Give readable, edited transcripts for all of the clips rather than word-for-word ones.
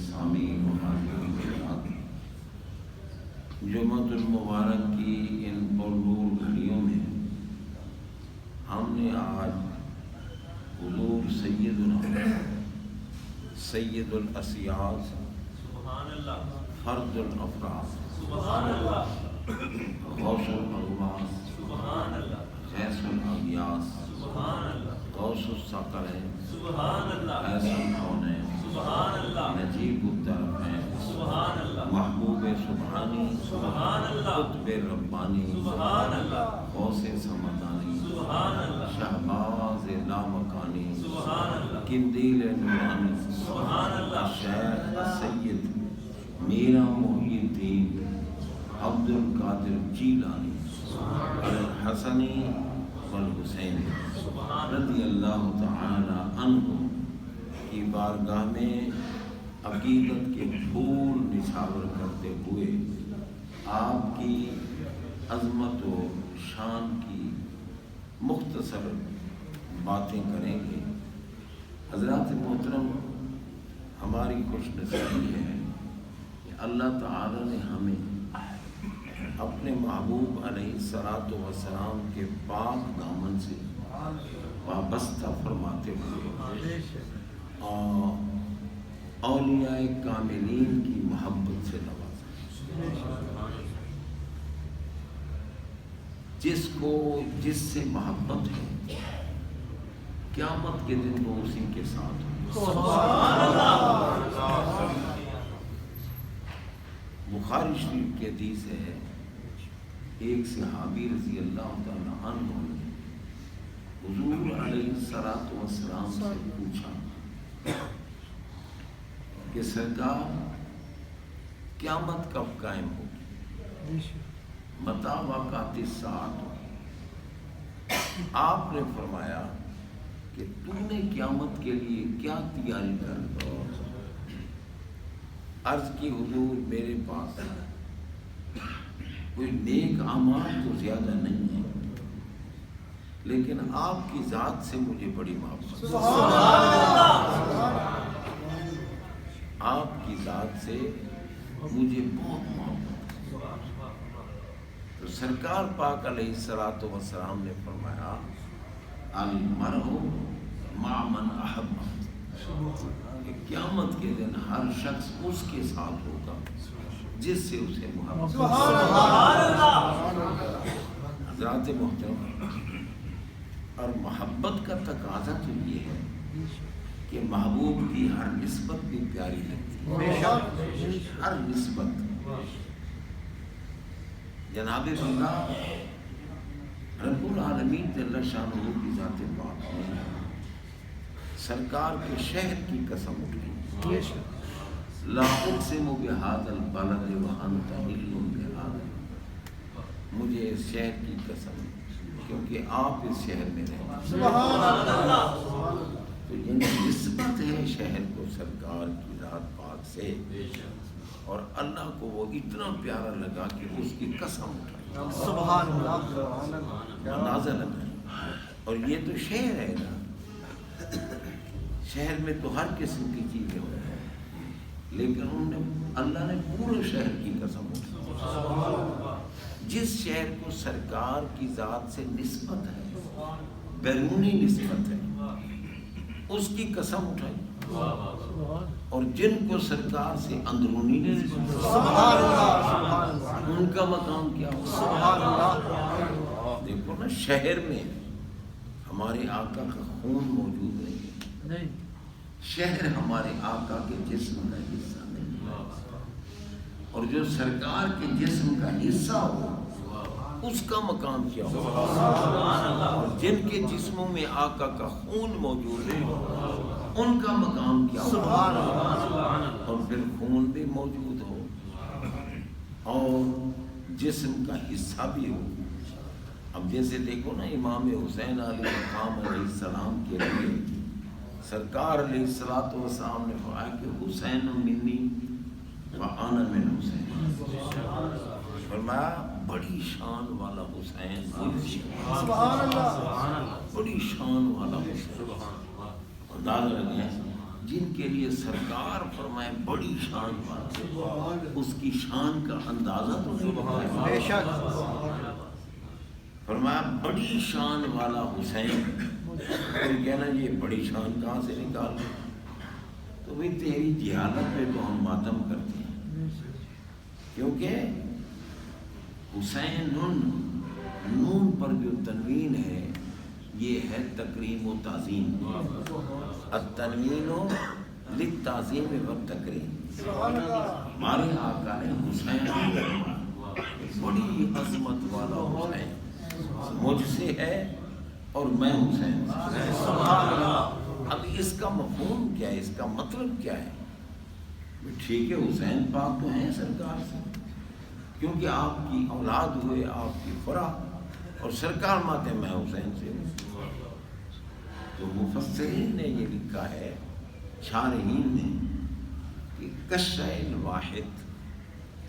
سامعین و حاضرین کے ساتھ جمعۃ المبارک کی ان پرنور گھڑیوں میں ہم نے آج حضور سید الاسیاد فرد الافراد غوث الاغواث غیث الاغیاث غوث الثقلین غیث الکونین نجیب الطرفین محبوب سبحانی قطب ربانی غوث سمدانی شہباز لامکانی قندیل نورانی شیخ السید میرا محی الدین عبد القادر جیلانی الحسنی والحسین رضی اللہ تعالی عنہ کی بارگاہ میں عقیدت کے پھول نچھاور کرتے ہوئے آپ کی عظمت و شان کی مختصر باتیں کریں گے۔ حضرات محترم، ہماری خوش نصیبی ہے کہ اللہ تعالی نے ہمیں اپنے محبوب علیہ الصلوۃ والسلام کے پاک دامن سے وابستہ فرماتے ہوئے اور اولیاء کاملین کی محبت سے نوازا۔ جس سے محبت ہے قیامت کے دن وہ اسی کے ساتھ بخاری شریف کی حدیث ہے، ایک صحابی رضی اللہ تعالی عنہ نے حضور علیہ الصلوۃ والسلام سے پوچھا کہ سرکار قیامت کب قائم ہوگی، متی وقعت الساعۃ؟ آپ نے فرمایا کہ تو نے قیامت کے لیے کیا تیاری کر؟ عرض کی حضور میرے پاس کوئی نیک اعمال تو زیادہ نہیں ہے، لیکن آپ کی ذات سے مجھے بڑی محبت ہے، آپ کی ذات سے مجھے بہت محبت ہے۔ تو سرکار پاک علیہ الصلوۃ والسلام نے فرمایا المرء مع من احب، کہ قیامت کے دن ہر شخص اس کے ساتھ ہوگا جس سے اسے محبت ہے۔ حضرات محترم، اور محبت کا تقاضا تو یہ ہے کہ محبوب کی ہر نسبت بھی پیاری لگتی ہے، ہر نسبت۔ جناب اللہ رب العالمین جل شانہ کی ذات پاک نے سرکار کے شہر کی قسم اٹھائی، لا اقسم بہذا البلد وانت حل بہذا، مجھے اس شہر کی قسم کیونکہ آپ اس شہر میں رہتے ہیں۔ تو یہ نسبت ہے شہر کو سرکار کی ذات پاک سے، اور اللہ کو وہ اتنا پیارا لگا کہ اس کی قسم اٹھائی، سبحان اللہ، اندازہ لگائی۔ اور یہ تو شہر ہے نا، شہر میں تو ہر قسم کی چیزیں ہوتی ہیں، لیکن اللہ نے پورے شہر کی قسم اٹھائی۔ جس شہر کو سرکار کی ذات سے نسبت ہے، بیرونی نسبت ہے، اس کی قسم اٹھائی، اور جن کو سرکار سے اندرونی نسبت ہے ان کا مقام کیا ہو؟ دیکھو نا، شہر میں ہمارے آقا کا خون موجود نہیں، شہر ہمارے آقا کے جسم کا حصہ نہیں، اور جو سرکار کے جسم کا حصہ ہو اس کا مقام کیا ہو؟ اور جن کے جسموں میں آقا کا خون موجود ہے ان کا مقام کیا ہو؟ اور پھر خون بھی موجود ہو اور جسم کا حصہ بھی ہو۔ اب جیسے دیکھو نا، امام حسین علیہ السلام علیہ السلام کے لیے سرکار علیہ الصلوۃ والسلام نے فرمایا کہ حسین منی وانا من حسین، فرمایا بڑی شان والا حسین، سبحان اللہ، بڑی شان والا حسین۔ اندازہ لگے جن کے لیے سرکار فرمائے بڑی شان والا، اس کی شان کا اندازہ تو نہیں ہوتا بے ہے۔ شک فرمایا بڑی شان والا حسین، کوئی کہنا یہ بڑی شان کہاں سے نکال دے؟ تو بھئی تیری جہالت پہ تو ہم ماتم کرتے ہیں، کیونکہ حسین نون پر جو تنوین ہے یہ ہے تکریم و تعظیم، التنوین للتعظیم والتکریم۔ ہمارے آقا نے حسین بڑی عظمت والا حسین مجھ سے ہے اور میں حسین سے۔ اب اس کا مفہوم کیا ہے، اس کا مطلب کیا ہے؟ ٹھیک ہے حسین پاک تو ہیں سرکار سے، کیونکہ آپ کی اولاد ہوئے، آپ کی فرا، اور سرکار ماتے میں حسین سے ہوں۔ تو مفسرین نے یہ لکھا ہے، شارحین نے، کہ کشیء واحد،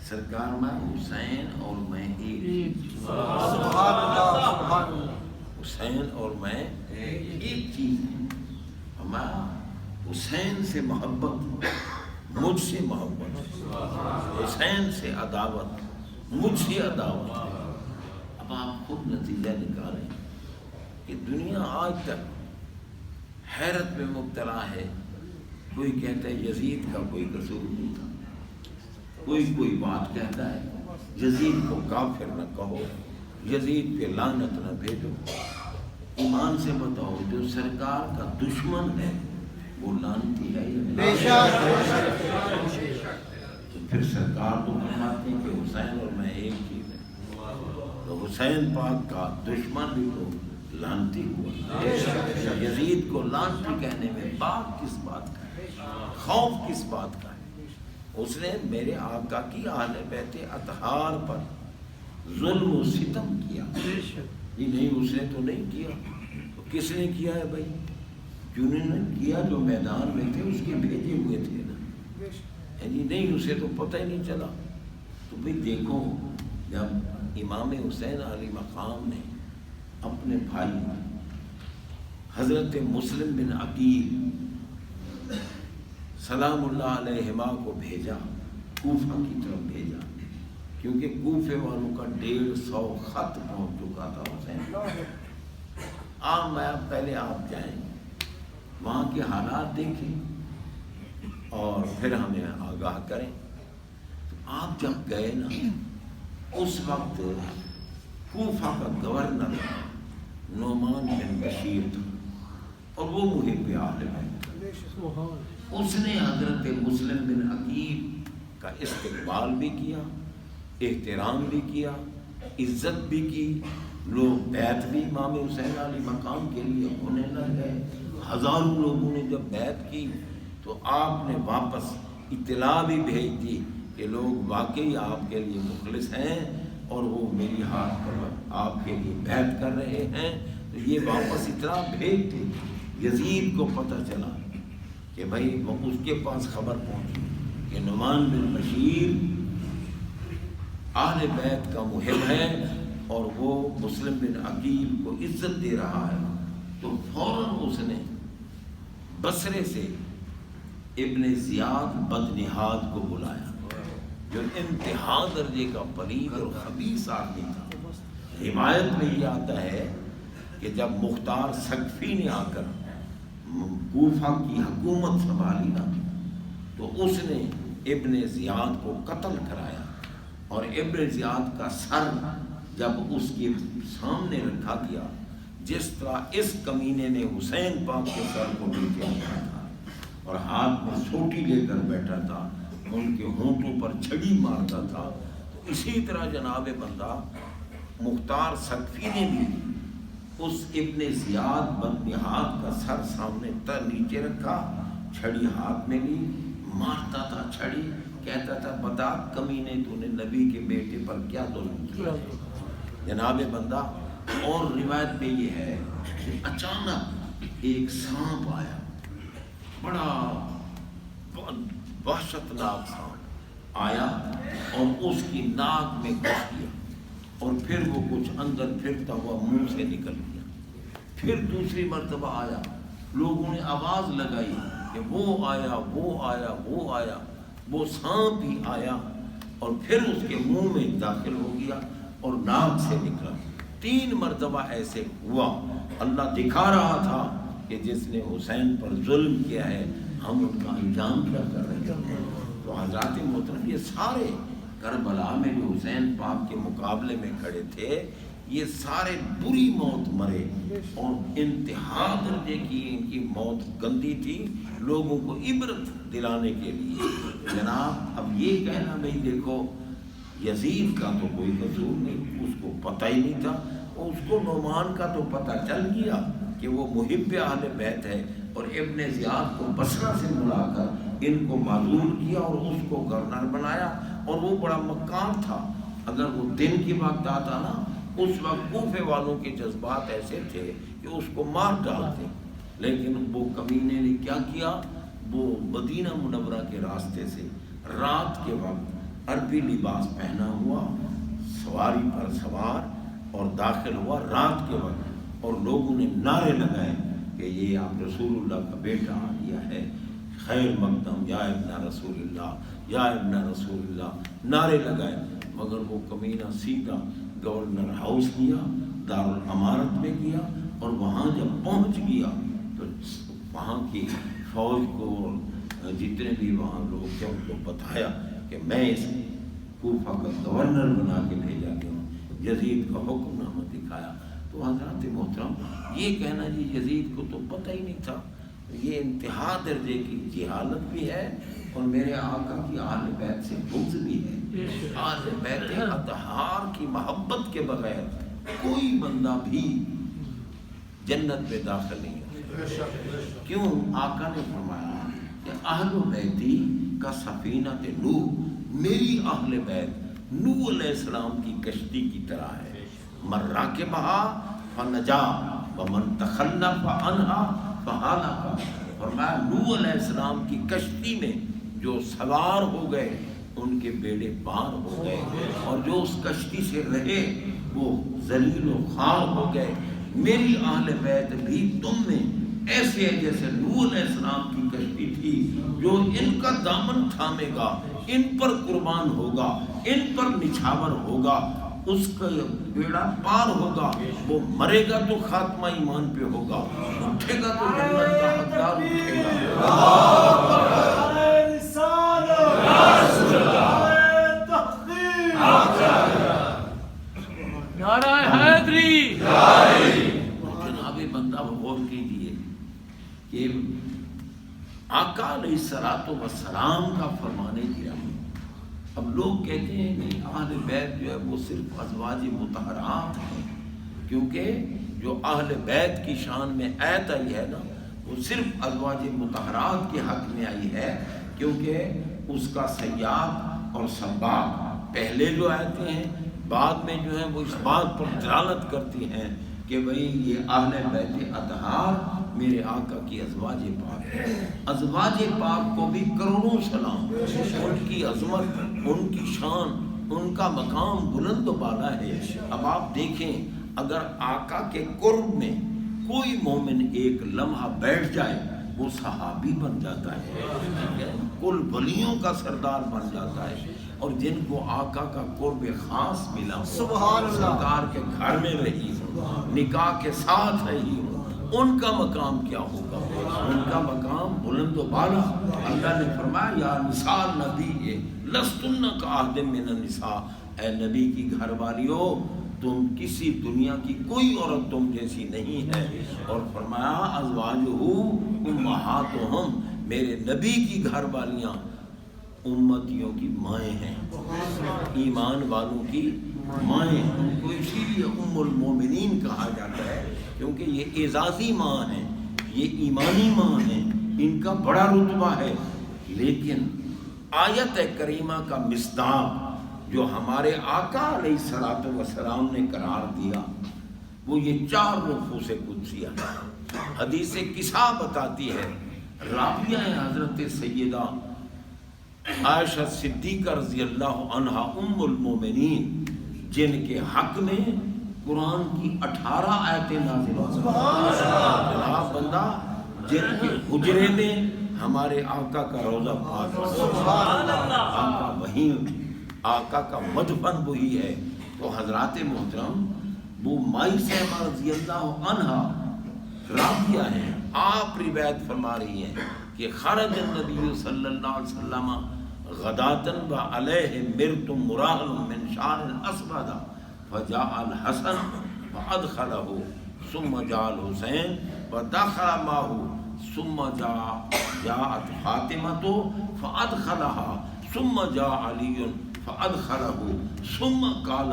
سرکار میں حسین اور میں ایک، سبحان اللہ سبحان اللہ۔ حسین اور میں ایک چیز ہے۔ ہمارا حسین سے محبت، مجھ سے محبت، حسین سے عداوت، مجھ سے عداوت۔ اب آپ خود نتیجہ نکالیں کہ دنیا آج تک حیرت میں مبتلا ہے۔ کوئی کہتا ہے یزید کا کوئی قصور نہیں تھا، کوئی بات کہتا ہے یزید کو کافر نہ کہو، یزید پہ لعنت نہ بھیجو۔ ایمان سے بتاؤ جو سرکار کا دشمن ہے وہ لعنتی ہے یا بے نہیں؟ شک تو پھر سرکار تو فرماتے ہیں کہ حسین اور میں ایک چیز ہے، تو حسین پاک کا دشمن بھی تو لعنتی ہوا۔ یزید کو لعنتی کہنے میں بات کس بات کا ہے، خوف کس بات کا ہے؟ اس نے میرے آقا کی اہل بیت اطہار پر ظلم و ستم کیا۔ یہ نہیں اس نے تو نہیں کیا، تو کس نے کیا ہے بھائی؟ جنہوں نے کیا جو میدان میں تھے اس کے بھیجے ہوئے تھے نا، یعنی نہیں اسے تو پتہ ہی نہیں چلا۔ تو بھائی دیکھو، جب امام حسین علی مقام نے اپنے بھائی حضرت مسلم بن عقیل سلام اللہ علیہما کو بھیجا، کوفہ کی طرف بھیجا، کیونکہ کوفے والوں کا 150 خط پہنچ چکا تھا حسین۔ میں پہلے آپ جائیں، وہاں کے حالات دیکھیں اور پھر ہمیں آگاہ کریں۔ تو آپ جب گئے نا، اس وقت کوفہ کا گورنر نعمان بن بشیر تھا، اور وہ محب اہل بیت تھا۔ اس نے حضرت مسلم بن عقیل کا استقبال بھی کیا، احترام بھی کیا، عزت بھی کی۔ لوگ بیعت بھی امام حسین علی مقام کے لیے ہونے لگ گئے۔ ہزاروں لوگوں نے جب بیعت کی تو آپ نے واپس اطلاع بھی بھیج دی کہ لوگ واقعی آپ کے لیے مخلص ہیں اور وہ میری ہاتھ پر آپ کے لیے بیعت کر رہے ہیں۔ تو یہ واپس اطلاع بھیج دی۔ یزید کو پتہ چلا کہ بھائی اس کے پاس خبر پہنچی کہ نعمان بن بشیر اہل بیت کا محب ہے اور وہ مسلم بن عقیل کو عزت دے رہا ہے۔ تو فوراً اس نے بصرے سے ابن زیاد بدنہاد کو بلایا، جو انتہا درجے کا پلید اور خبیث آدمی تھا۔ روایت میں یہ آتا ہے کہ جب مختار ثقفی نے آ کر کوفہ کی حکومت سنبھالی نا، تو اس نے ابن زیاد کو قتل کرایا، اور ابن زیاد کا سر جب اس کے سامنے رکھا گیا، جس طرح اس کمینے نے حسین پاک کے سر کو نیچے رکھا تھا اور ہاتھ میں سوٹی لے کر بیٹھا تھا، ان کے ہونٹوں پر چھڑی مارتا تھا، تو اسی طرح جناب بندہ مختار ثقفی نے بھی اس ابن زیاد بدنہاد کا سر سامنے نیچے رکھا، چھڑی ہاتھ میں لی، مارتا تھا چھڑی، کہتا تھا بتا کمینے تو نے نبی کے بیٹے پر کیا ظلم کیا ہے جناب بندہ۔ اور روایت میں یہ ہے کہ اچانک ایک سانپ آیا، بڑا وحشتناک سانپ آیا اور اس کی ناک میں گھس گیا، اور پھر وہ کچھ اندر پھرتا ہوا منہ سے نکل گیا۔ پھر دوسری مرتبہ آیا لوگوں نے آواز لگائی کہ وہ آیا وہ آیا وہ آیا، وہ سانپ ہی آیا اور پھر اس کے منہ میں داخل ہو گیا اور ناک سے نکلا۔ 3 مرتبہ ایسے ہوا۔ اللہ دکھا رہا تھا کہ جس نے حسین پر ظلم کیا ہے ہم ان کا انجام کیا کر رہے ہیں۔ تو حضرات محترم یہ سارے کربلا میں جو حسین پاک کے مقابلے میں کھڑے تھے یہ سارے بری موت مرے، اور انتہا درجے کی ان کی موت گندی تھی، لوگوں کو عبرت دلانے کے لیے۔ جناب اب یہ کہنا بھئی دیکھو یزید کا تو کوئی قصور نہیں، اس کو پتہ ہی نہیں تھا، اور اس کو نعمان کا تو پتہ چل گیا کہ وہ محب اہل بیت ہے، اور ابن زیاد کو بصرہ سے بلا کر ان کو معذور کیا اور اس کو گورنر بنایا، اور وہ بڑا مکار تھا۔ اگر وہ دن کی وقت آتا نا، اس وقت کوفے والوں کے جذبات ایسے تھے کہ اس کو مار ڈالتے، لیکن وہ کمینے نے کیا کیا، وہ مدینہ منورہ کے راستے سے رات کے وقت عربی لباس پہنا ہوا سواری پر سوار اور داخل ہوا رات کے وقت، اور لوگوں نے نعرے لگائے کہ یہ آپ رسول اللہ کا بیٹا آ گیا ہے، خیر مقدم یا ابن رسول اللہ یا ابن رسول اللہ، نعرے لگائے، مگر وہ کمینہ سیدھا گورنر ہاؤس گیا، دارالامارت میں گیا، اور وہاں جب پہنچ گیا تو وہاں کی فوج کو جتنے بھی وہاں لوگ تھے ان کو بتایا کہ میں اس کوفہ کا گورنر بنا کے بھیجا گیا ہوں، یزید کا حکم نامہ دکھایا۔ تو حضرات محترم یہ کہنا جی یزید کو تو پتہ ہی نہیں تھا، یہ انتہا درجے کی جہالت بھی ہے، اور میرے آقا کی اہل بیت سے بغض بھی ہے۔ اہل بیت اطہار کی محبت کے بغیر کوئی بندہ بھی جنت میں داخل نہیں ہو۔ کیوں؟ آقا نے فرمایا کہ اہل بیتی کا سفینۃ نوح، میری اہل بیت نوح علیہ السلام کی کشتی کی طرح ہے، من راکبہا فنجا ومن تخلف عنہا فہلک۔ فرمایا نوح علیہ السلام کی کشتی میں جو سوار ہو گئے ان کے بیڑے پار ہو گئے، اور جو اس کشتی سے رہے وہ ذلیل و خوار ہو گئے۔ میری اہل بیت بھی تم میں ایسے ہے جیسے نوح علیہ السلام کی کشتی تھی، جو ان کا دامن تھامے گا، ان پر قربان ہوگا، ان پر نچھاور ہوگا، اس کا بیڑا پار ہوگا، وہ مرے گا تو خاتمہ ایمان پہ ہوگا، اٹھے گا تو جنت کا حقدار اٹھے گا۔ نعرہ حیدری۔ جناب بندہ غور کیجیے کہ آقا علیہ الصلوۃ والسلام کا فرمانے کی رحمت۔ اب لوگ کہتے ہیں کہ اہل بیت جو ہے وہ صرف ازواج مطہرات ہیں، کیونکہ جو اہل بیت کی شان میں آیت آئی ہے نا وہ صرف ازواج مطہرات کے حق میں آئی ہے، کیونکہ اس کا سیاق اور سباق پہلے جو آیتیں ہیں بعد میں جو ہیں وہ اس بات پر دلالت کرتی ہیں کہ بھئی یہ اہل بیت اطہار میرے آقا کی ازواج پاک ہے۔ ازواج پاک کو بھی کروڑوں سلام، ان کی عظمت، ان کی شان، ان کا مقام بلند و بالا ہے۔ اب آپ دیکھیں اگر آقا کے قرب میں کوئی مومن ایک لمحہ بیٹھ جائے وہ صحابی بن جاتا ہے، کل ولیوں کا سردار بن جاتا ہے، اور جن کو آقا کا قرب خاص ملا، سبحان اللہ، سرکار کے گھر میں رہی ہوں، نکاح کے ساتھ رہی ہوں، ان کا مقام کیا ہوگا؟ ان کا مقام بلند و بالا۔ اللہ نے فرمایا یا نساء نبی لستن کاحد من النساء، اے نبی کی گھر والیو تم کسی دنیا کی کوئی عورت تم جیسی نہیں ہے، اور فرمایا ازواجہ امہاتہم، میرے نبی کی گھر والیاں امتیوں کی مائیں ہیں، ایمان والوں کی مائیں، ان کو اسی لیے ام المومنین کہا جاتا ہے کیونکہ یہ اعزازی ماں ہیں، یہ ایمانی ماں ہیں، ان کا بڑا رتبہ ہے۔ لیکن آیت کریمہ کا مصداق جو ہمارے آقا علیہ الصلوۃ والسلام نے قرار دیا وہ یہ 4 نفوس قدسیہ ہے۔ حدیث کسا بتاتی ہے رابعہ حضرت سیدہ عائشہ صدیقہ رضی اللہ عنہا ام المومنین، جن کے حق میں قرآن کی 18 آیتیں نازل ہوئی۔ جناب بندہ جن کے حجرے میں ہمارے آقا کا روضہ پاک ہے، آقا وہیں، آقا کا مدفن وہی ہے۔ تو حضرات محترم، وہ مائی صاحبہ رضی اللہ عنہا راویہ ہیں، آپ روایت فرما رہی ہیں کہ خرج النبی صلی اللہ علیہ وسلم غداتن و علیہ مرت مراحل من شعر اسود فجاء الحسن فادخلہ ثم جاء الحسین فدخل معه ثم جاءت فاطمۃ فادخلها ثم جاء علی فادخلہ ثم قال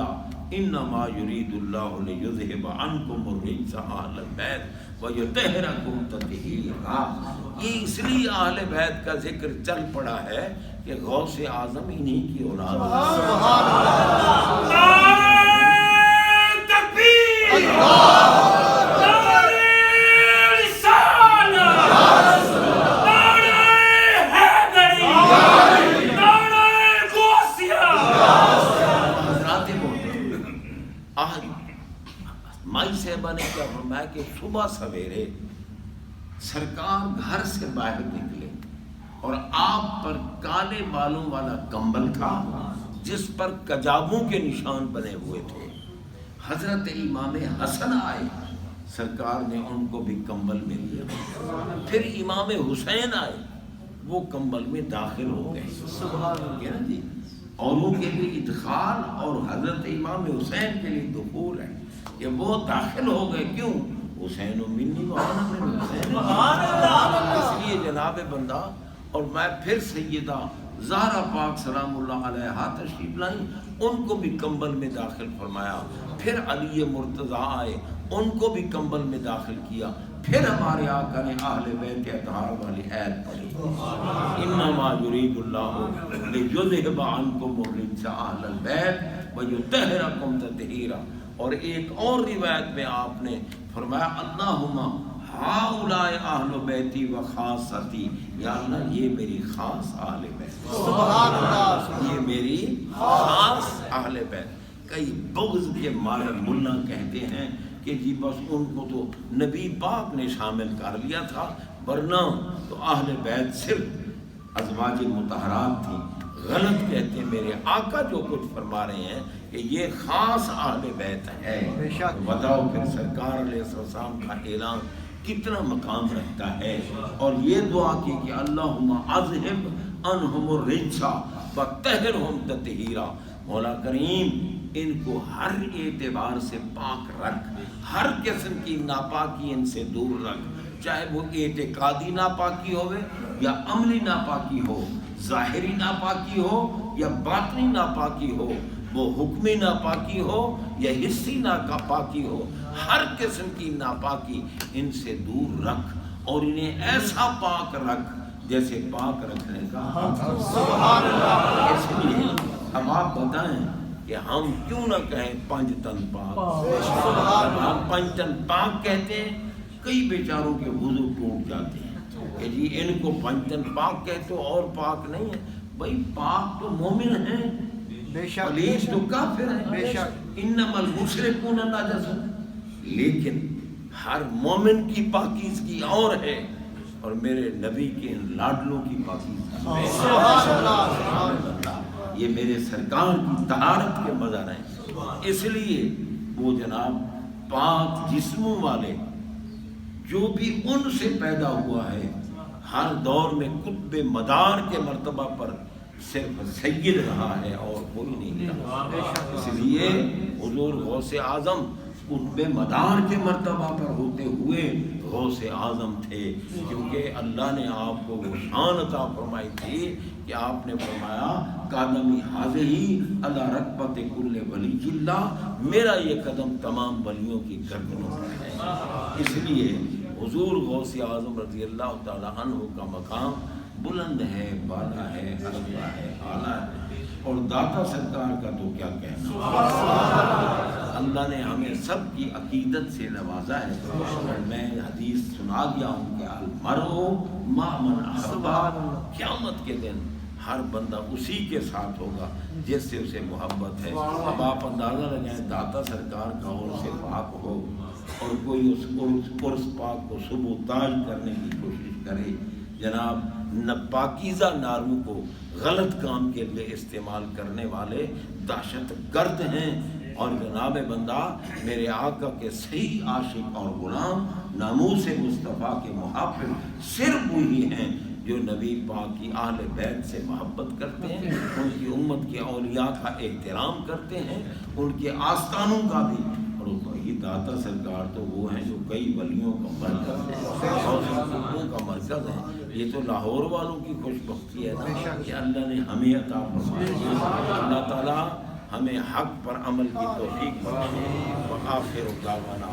انما یرید اللہ لیذہب عنکم الرجس اہل البیت ویطہرکم تطہیرا۔ یہ اس لیے اہل بیت کا ذکر چل پڑا ہے کہ غوث اعظم انہی کی اولاد مائی صاحبہ نے کیا فرمایا کہ صبح سویرے سرکار گھر سے باہر نکلے اور آپ پر کالے بالوں والا کمبل تھا جس پر کجاووں کے نشان بنے ہوئے تھے۔ حضرت امام حسن آئے، سرکار نے ان کو بھی کمبل میں لیا، پھر امام حسین آئے، وہ کمبل میں داخل ہو گئے جی، اوروں کے لیے ادخال اور حضرت امام حسین کے لیے دخول ہے کہ وہ داخل ہو گئے۔ کیوں؟ حسین و منی وانا من حسین، اس لیے جناب بندہ۔ اور میں پھر سیدہ زہرا پاک سلام اللہ علیہا تشریف لائیں، ان کو بھی کمبل میں داخل فرمایا، پھر علی مرتضیٰ آئے، ان کو بھی کمبل میں داخل کیا، پھر ہمارے آقا نے اہل بیت اطہار والی آیت پڑھی، انما یرید اللہ لیذہب عنکم الرجس اہل البیت ویطہرکم تطہیرا۔ اور ایک اور روایت میں آپ نے فرمایا اللہم ہؤلاء اہل بیتی و خاصتی، یا اللہ یہ میری خاص اہل بیت، سبحان اللہ، یہ میری خاص اہل بیت۔ کئی بغض کے مارے ملا کہتے ہیں کہ جی بس ان کو تو نبی پاک نے شامل کر لیا تھا، ورنہ تو اہل بیت صرف ازواج مطہرات تھیں۔ غلط کہتے ہیں، میرے آقا جو کچھ فرما رہے ہیں کہ یہ خاص اہل بیت ہے۔ بتاؤ پھر سرکار علیہ السلام کا اعلان کتنا مقام رکھتا ہے۔ اور یہ دعا کی کہ اللہم اذہب عنہم الرجس وطہرہم تطہیرا، مولا کریم ان کو ہر اعتبار سے پاک رکھ، ہر قسم کی ناپاکی ان سے دور رکھ، چاہے وہ اعتقادی ناپاکی ہو یا عملی ناپاکی ہو، ظاہری ناپاکی ہو یا باطنی ناپاکی ہو، وہ حکمی ناپاکی ہو یا حصی ناپاکی ہو، ہر قسم کی ناپاکی ان سے دور رکھ اور انہیں ایسا پاک رکھ جیسے پاک رکھنے کا سبحان اللہ۔ اس لیے اب آپ بتائیں کہ ہم کیوں نہ کہیں پنج تن پاک۔ ہم پنج تن پاک کہتے ہیں، کئی بیچاروں کے وضو ٹوٹ جاتے ہیں کہ جی ان کو پنج تن پاک کہتے ہو اور پاک نہیں ہے۔ بھائی پاک تو مومن ہیں، بے شک، پلیس تو کافر ہیں، بے شک، انما المشرکون نجس، لیکن ہر مومن کی پاکیزگی اور ہے اور میرے نبی کے ان لاڈلوں کی پاکیزگی ہے۔ سبحان اللہ، یہ میرے سرکار کی طہارت کے مظہر ہیں۔ اس لیے وہ جناب پاک جسموں والے جو بھی ان سے پیدا ہوا ہے، ہر دور میں قطب مدار کے مرتبہ پر صرف سید رہا ہے اور کوئی نہیں رہا۔ اس لیے حضور غوث اعظم قطب مدار کے مرتبہ پر ہوتے ہوئے غوث اعظم تھے، کیونکہ اللہ نے آپ کو وہ شان عطا فرمائی تھی کہ آپ نے فرمایا قدمی حاضری علی رکبت کل ولی اللہ، میرا یہ قدم تمام ولیوں کی گردنوں پر ہے۔ اس لیے حضور غوث اعظم رضی اللہ تعالی عنہ کا مقام بلند ہے، بالا ہے، اعلیٰ ہے، اعلیٰ ہے، اور داتا سرکار کا تو کیا کہنا۔ اللہ نے ہمیں سب کی عقیدت سے نوازا ہے، اور میں حدیث سنا گیا ہوں کہ المرء مع من احب، قیامت کے دن ہر بندہ اسی کے ساتھ ہوگا جس سے اسے محبت ہے۔ اب آپ اندازہ لگائیں داتا سرکار کا عرص پاک ہو اور کوئی اس عرص پاک کو سبوتاج کرنے کی کرے جناب پاکیزہ ناروں کو غلط کام کے لیے استعمال کرنے والے دہشت گرد ہیں، اور جناب بندہ میرے آقا کے صحیح عاشق اور غلام ناموس مصطفیٰ کے محافظ صرف وہی ہیں جو نبی پاک کی اہل بیت سے محبت کرتے ہیں، ان کی امت کے اولیاء کا احترام کرتے ہیں، ان کے آستانوں کا بھی، اور وہی داتا سرکار تو وہ ہیں جو کئی ولیوں کا مرکز ہے اور خطبوں کا مرکز ہے۔ یہ تو لاہور والوں کی خوش بختی ہے نا کہ اللہ نے ہمیں عطا فرمایا۔ اللہ تعالیٰ ہمیں حق پر عمل کی توفیق بخشے۔ وآخر دعوانا